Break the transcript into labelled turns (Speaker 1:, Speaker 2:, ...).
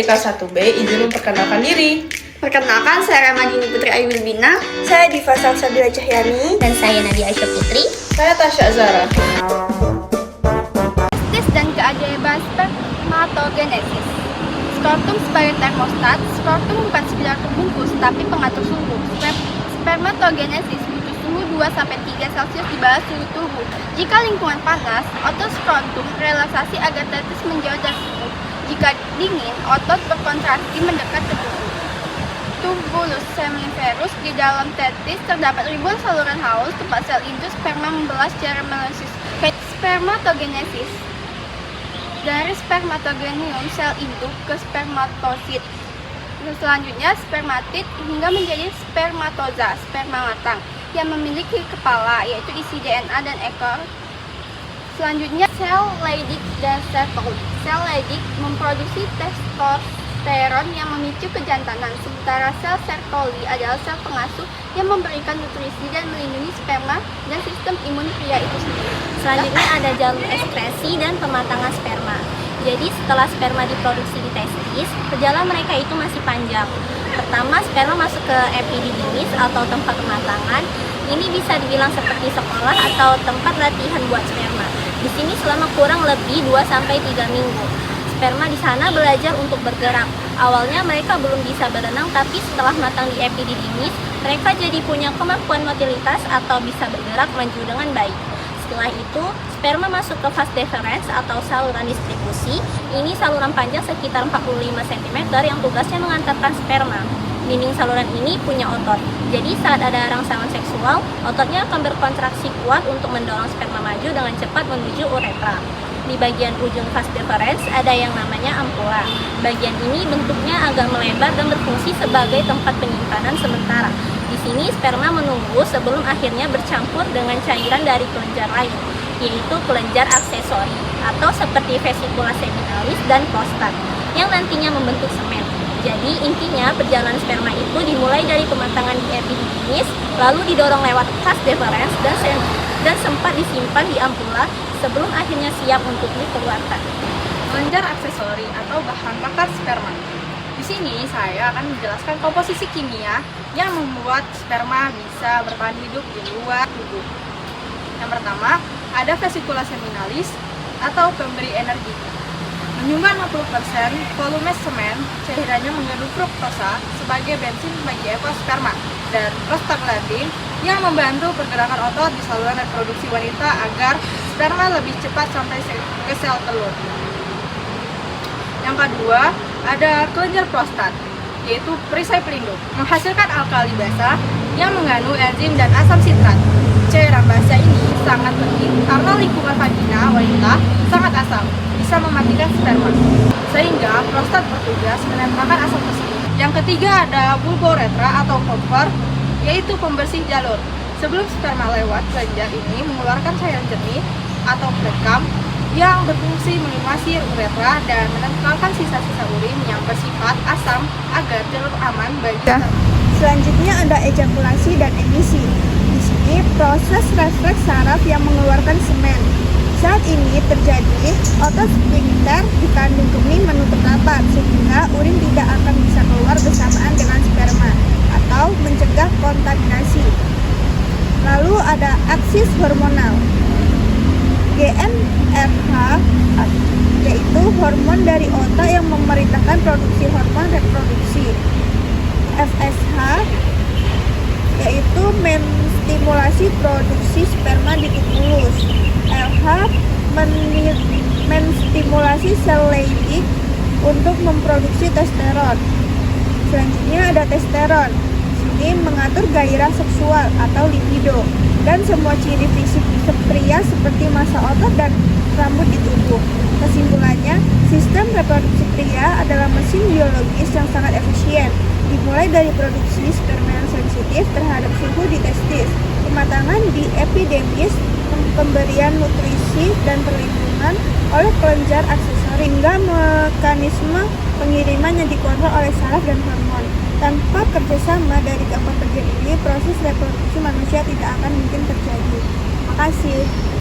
Speaker 1: dari kelas 1B izin memperkenalkan diri.
Speaker 2: Perkenalkan, saya Ramadini Putri Ayu Bilbina.
Speaker 3: Saya Diva Salsabila Cahyani.
Speaker 4: Dan saya Nadia Aisyah Putri.
Speaker 1: Saya Tasya Zara.
Speaker 5: Testis dan keajaiban spermatogenesis. Skrotum sebagai termostat, skrotum bukan sekedar pembungkus tapi pengatur suhu. Spermatogenesis butuh suhu 2-3 Celcius di bawah suhu tubuh. Jika lingkungan panas, otot skrotum relaksasi agar testis menjauh dari tubuh. Jika dingin, otot berkontraksi mendekat ke tubuh. Tubulus seminiferus, di dalam testis terdapat ribuan saluran halus tempat sel induk sperma membelah secara meiosis. Spermatogenesis. Dari spermatogenium sel induk ke spermatosit. Selanjutnya spermatid hingga menjadi spermatoza, sperma matang yang memiliki kepala yaitu isi DNA dan ekor. Selanjutnya sel Leydig dan Sertoli. Sel Leydig memproduksi testosteron yang memicu kejantanan, sementara sel Sertoli adalah sel pengasuh yang memberikan nutrisi dan melindungi sperma dan sistem imun pria itu sendiri.
Speaker 4: Selanjutnya ada jalur ekskresi dan pematangan sperma. Jadi setelah sperma diproduksi di testis, perjalanan mereka itu masih panjang. Pertama, sperma masuk ke epididymis atau tempat pematangan. Ini bisa dibilang seperti sekolah atau tempat latihan buat sperma. Di sini selama kurang lebih 2-3 minggu. Sperma di sana belajar untuk bergerak. Awalnya mereka belum bisa berenang, tapi setelah matang di epididymis, mereka jadi punya kemampuan motilitas atau bisa bergerak maju dengan baik. Setelah itu, sperma masuk ke vas deferens atau saluran distribusi. Ini saluran panjang sekitar 45 cm yang tugasnya mengantarkan sperma. Dinding saluran ini punya otot. Jadi saat ada rangsangan seksual, ototnya akan berkontraksi kuat untuk mendorong sperma maju dengan cepat menuju uretra. Di bagian ujung vas deferens ada yang namanya ampula. Bagian ini bentuknya agak melebar dan berfungsi sebagai tempat penyimpanan sementara. Di sini sperma menunggu sebelum akhirnya bercampur dengan cairan dari kelenjar lain, yaitu kelenjar aksesori atau seperti vesicula seminalis dan prostat yang nantinya membentuk semen. Jadi intinya perjalanan sperma itu dimulai dari pematangan di epididymis, lalu didorong lewat vas deferens dan sempat disimpan di ampula sebelum akhirnya siap untuk dikeluarkan.
Speaker 5: Kelenjar aksesori atau bahan bakar sperma. Di sini saya akan menjelaskan komposisi kimia yang membuat sperma bisa bertahan hidup di luar tubuh. Yang pertama, ada vesicula seminalis atau pemberi energi. Menyumbang 60% volume semen, cairannya mengandung fruktosa sebagai bensin bagi sperma dan prostaglandin yang membantu pergerakan otot di saluran reproduksi wanita agar sperma lebih cepat sampai ke sel telur. Yang kedua, ada kelenjar prostat, yaitu perisai pelindung, menghasilkan alkali basa yang mengandung enzim dan asam sitrat. Cairan basa ini sangat penting karena lingkungan vagina wanita sangat asam, bisa mematikan sperma, sehingga prostat bertugas menembakkan asam tersebut. Yang ketiga ada bulbouretra atau kompor, yaitu pembersih jalur. Sebelum sperma lewat kelenjar ini mengeluarkan cairan jernih atau flekam yang berfungsi melumasi uretra dan menempelkan sisa-sisa urin yang bersifat asam agar jalur aman bagi
Speaker 3: Selanjutnya ada ejakulasi dan emisi. Di sini proses refleks saraf yang mengeluarkan semen. Saat ini terjadi otot sphincter di kandung kemih menutup rapat sehingga urin tidak akan bisa keluar bersamaan dengan sperma atau mencegah kontaminasi. Lalu ada aksis hormonal. GnRH yaitu hormon dari otak yang memerintahkan produksi hormon reproduksi. FSH yaitu menstimulasi produksi sperma di tubulus. LH menstimulasi sel Leydig untuk memproduksi testosteron. Selanjutnya ada testosteron. Ini mengatur gairah seksual atau libido dan semua ciri fisik pria seperti massa otot dan rambut di tubuh. Kesimpulannya, sistem reproduksi pria adalah mesin biologis yang sangat efisien, dimulai dari produksi sperma yang sensitif terhadap suhu di testis, pematangan di epididymis, pemberian nutrisi dan perlindungan oleh kelenjar aksesori, hingga mekanisme pengiriman yang dikontrol oleh saraf dan hormon. Tanpa kerjasama dari keempat bagian ini, proses reproduksi manusia tidak akan mungkin terjadi. Terima kasih.